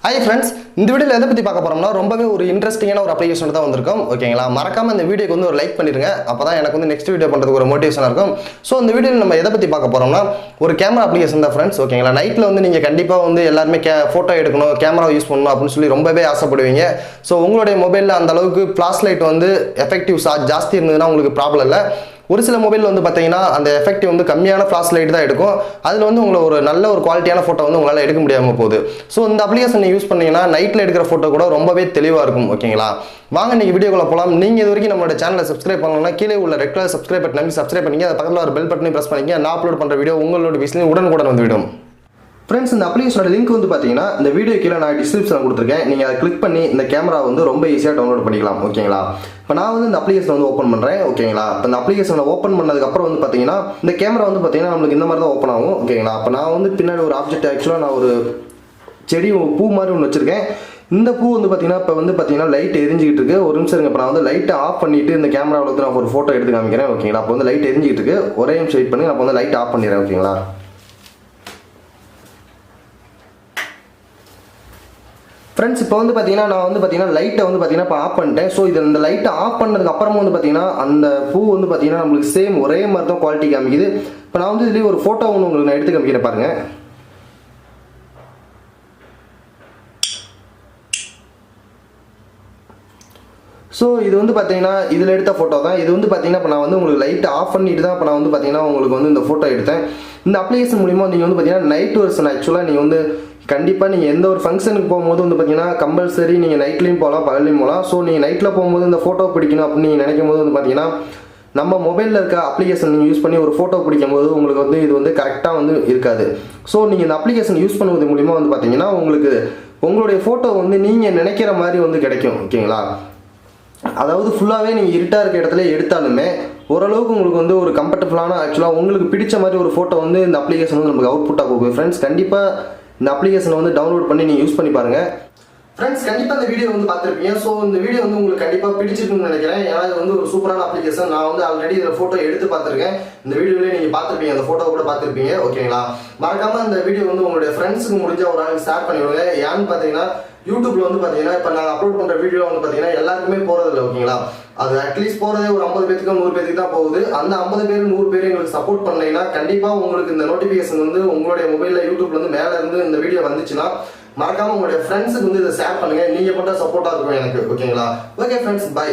Hi friends, இந்த வீடியோல எதை பத்தி பார்க்க போறோம்னா ரொம்பவே ஒரு இன்ட்ரஸ்டிங்கான ஒரு அப்ளிகேஷன் தான் வந்திருக்கும். ஓகேங்களா? மறக்காம இந்த வீடியோக்கு வந்து ஒரு லைக் பண்ணிருங்க. அப்பதான் எனக்கு வந்து நெக்ஸ்ட் வீடியோ பண்றதுக்கு ஒரு மோட்டிவேஷனா இருக்கும். சோ இந்த வீடியோல நம்ம எதை பத்தி பார்க்க போறோம்னா ஒரு கேமரா அப்ளிகேஷன் தான் फ्रेंड्स. ஓகேங்களா? நைட்ல வந்து நீங்க கண்டிப்பா வந்து எல்லாரும் போட்டோ எடுக்கணும், கேமரா யூஸ் பண்ணனும் அப்படினு சொல்லி ரொம்பவே ஆசைப்படுவீங்க. சோ உங்களுடைய மொபைல்ல அந்த அளவுக்கு ஃபிளாஷ் லைட் வந்து எஃபெக்டிவ் ஜாஸ்தி இருந்ததுனா உங்களுக்கு ப்ராப்ளம் இல்ல. ஒரு சில மொபைல் வந்து பாத்தீங்கன்னா அந்த எஃபெக்டிவ் வந்து கம்மியான ஃபிளாஷ் லைட் தான் எடுக்கும். அதுல வந்து உங்களுக்கு ஒரு நல்ல ஒரு குவாலிட்டியான போட்டோ வந்து உங்களால எடுக்க முடியாம போகுது. சோ இந்த அப்ளிகேஷன் யூஸ் பண்ணீங்கன்னா நைட்ல எடுக்கிற போட்டோ கூட ரொம்பவே தெளிவா இருக்கும். ஓகேங்களா? வாங்க இன்னைக்கு வீடியோக்குள்ள போலாம். நீங்க இது வரைக்கும் நம்மளோட சேனலை சப்ஸ்கிரைப் பண்ணலனா கீழே உள்ள ரெட் கலர் சப்ஸ்கிரைப் பட்டனை அமைக்கி சப்ஸ்கிரைப் பண்ணீங்க. அது பக்கத்துல ஒரு பெல் பட்டனை பிரஸ் பண்ணீங்க. நான் அப்லோட் பண்ற வீடியோ உங்களோட நோட்டிஃபிகேஷன் உடனுக்குடன் வந்து விடும். ஃப்ரெண்ட்ஸ், இந்த அப்ளிகேஷனோட லிங்க் வந்து பார்த்தீங்கன்னா இந்த வீடியோ கீழே நான் டிஸ்கிரிப்ஷனில் கொடுத்துருக்கேன். நீங்கள் அதை கிளிக் பண்ணி இந்த கேமரா வந்து ரொம்ப ஈஸியாக டவுன்லோட் பண்ணிக்கலாம். ஓகேங்களா? இப்போ நான் வந்து இந்த அப்ளிகேஷன் வந்து ஓப்பன் பண்ணுறேன். ஓகேங்களா? இப்போ இந்த அப்ளிகேஷனை ஓப்பன் பண்ணதுக்கப்புறம் வந்து பார்த்தீங்கன்னா இந்த கேமரா வந்து பார்த்தீங்கன்னா நம்மளுக்கு இந்த மாதிரி தான் ஓப்பன் ஆகும். ஓகேங்களா? அப்போ நான் வந்து பின்னாடி ஒரு ஆப்ஜெக்ட் ஆக்சுவலாக நான் ஒரு செடி பூ மாதிரி ஒன்று வச்சிருக்கேன். இந்த பூ வந்து பார்த்தீங்கன்னா இப்போ வந்து பார்த்தீங்கன்னா லைட் எரிஞ்சிக்கிட்டு இருக்கு. ஒரு நிமிஷம் இருங்க. இப்போ நான் வந்து லைட்டை ஆஃப் பண்ணிட்டு இந்த கேமராவில் வந்து நான் ஒரு ஃபோட்டோ எடுத்து காமிக்கிறேன். ஓகேங்களா? அப்போ வந்து லைட் எரிஞ்சிக்கிட்டு இருக்கு. ஒரே நிமிஷம் வெயிட் பண்ணி நான் வந்து லைட் ஆஃப் பண்ணிடுறேன். ஓகேங்களா? ஃப்ரெண்ட்ஸ், இப்போ வந்து பார்த்தீங்கன்னா நான் வந்து பார்த்தீங்கன்னா லைட்டை வந்து பார்த்தீங்கன்னா இப்போ ஆஃப் பண்ணிட்டேன். ஸோ இது இந்த லைட்டை ஆஃப் பண்ணதுக்கு அப்புறமா வந்து பார்த்தீங்கன்னா அந்த பூ வந்து பார்த்தீங்கன்னா நம்மளுக்கு சேம் ஒரே மாதிரி தான் குவாலிட்டி காமிக்குது. இப்போ நான் வந்து இதுலேயே ஒரு ஃபோட்டோ ஒன்று உங்களுக்கு நான் எடுத்து காமிக்கிறேன் பாருங்க. ஸோ இது வந்து பார்த்தீங்கன்னா இதில் எடுத்த ஃபோட்டோ தான். இது வந்து பார்த்தீங்கன்னா இப்போ நான் வந்து உங்களுக்கு லைட்டை ஆஃப் பண்ணிட்டு தான் இப்போ நான் வந்து பார்த்தீங்கன்னா உங்களுக்கு வந்து இந்த ஃபோட்டோ எடுத்தேன். இந்த அப்ளிகேஷன் மூலிமா நீங்கள் வந்து பார்த்தீங்கன்னா நைட் வெர்ஷன் ஆக்சுவலாக நீங்கள் வந்து கண்டிப்பாக நீங்கள் எந்த ஒரு ஃபங்க்ஷனுக்கு போகும்போது வந்து பார்த்தீங்கன்னா கம்பல்சரி நீங்கள் நைட்லேயும் போகலாம், பகல்லையும் போகலாம். ஸோ நீங்கள் நைட்டில் போகும்போது இந்த ஃபோட்டோ பிடிக்கணும் அப்படின்னு நீங்கள் நினைக்கும் போது வந்து பார்த்தீங்கன்னா நம்ம மொபைலில் இருக்க அப்ளிகேஷன் நீங்கள் யூஸ் பண்ணி ஒரு ஃபோட்டோ பிடிக்கும் போது உங்களுக்கு வந்து இது வந்து கரெக்டாக வந்து இருக்காது. ஸோ நீங்கள் இந்த அப்ளிகேஷன் யூஸ் பண்ணுவது மூலிமா வந்து பார்த்தீங்கன்னா உங்களுக்கு உங்களுடைய ஃபோட்டோ வந்து நீங்கள் நினைக்கிற மாதிரி வந்து கிடைக்கும். ஓகேங்களா? அதாவது ஃபுல்லாகவே நீங்கள் இருட்டாக இருக்க இடத்துல எடுத்தாலுமே ஓரளவுக்கு உங்களுக்கு வந்து ஒரு கம்ஃபர்டபுளான ஆக்சுவலாக உங்களுக்கு பிடிச்ச மாதிரி ஒரு ஃபோட்டோ வந்து இந்த அப்ளிகேஷன் வந்து நமக்கு அவுட்புட்டாக கொடுக்கும். ஃப்ரெண்ட்ஸ், கண்டிப்பாக இந்த அப்ளிகேஷனை வந்து டவுன்லோட் பண்ணி நீங்கள் யூஸ் பண்ணி பாருங்கள். ஃப்ரெண்ட்ஸ், கண்டிப்பாக இந்த வீடியோ வந்து பார்த்துருப்பீங்க. ஸோ இந்த வீடியோ வந்து உங்களுக்கு கண்டிப்பாக பிடிச்சிருக்குன்னு நினைக்கிறேன். ஏன்னா இது வந்து ஒரு சூப்பரான அப்ளிகேஷன். நான் வந்து ஆல்ரெடி இதில் ஃபோட்டோ எடுத்து பார்த்துருக்கேன். இந்த வீடியோலேயே நீங்கள் பார்த்துருப்பீங்க, அந்த ஃபோட்டோ கூட பார்த்துருப்பீங்க. ஓகேங்களா? மறக்காமல் இந்த வீடியோ வந்து உங்களுடைய ஃப்ரெண்ட்ஸுக்கு முடிஞ்ச ஒரு ஆளுக்கு ஷேர் பண்ணிவிடுங்க. ஏன்னு பார்த்தீங்கன்னா யூடியூப்ல வந்து பார்த்தீங்கன்னா இப்போ நாங்கள் அப்லோட் பண்ணுற வீடியோ வந்து பார்த்தீங்கன்னா எல்லாருக்குமே போகிறதில்ல. ஓகேங்களா? அது அட்லீஸ்ட் போகிறதே ஒரு 50 பேருக்கு 100 பேருக்கு தான் போகுது. அந்த 50 பேர் 100 பேர் எங்களுக்கு சப்போர்ட் பண்ணலைன்னா கண்டிப்பாக உங்களுக்கு இந்த நோட்டிஃபிகேஷன் வந்து உங்களுடைய மொபைலில் யூடியூப்ல வந்து மேலே இருந்து இந்த வீடியோ வந்துச்சுன்னா மறக்காம உங்களுடைய ஃப்ரெண்ட்ஸுக்கு வந்து இதை ஷேர் பண்ணுங்க. நீங்க மட்டும் சப்போர்ட்டா இருக்கும் எனக்கு. ஓகேங்களா? Okay friends, by.